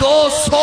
200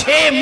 6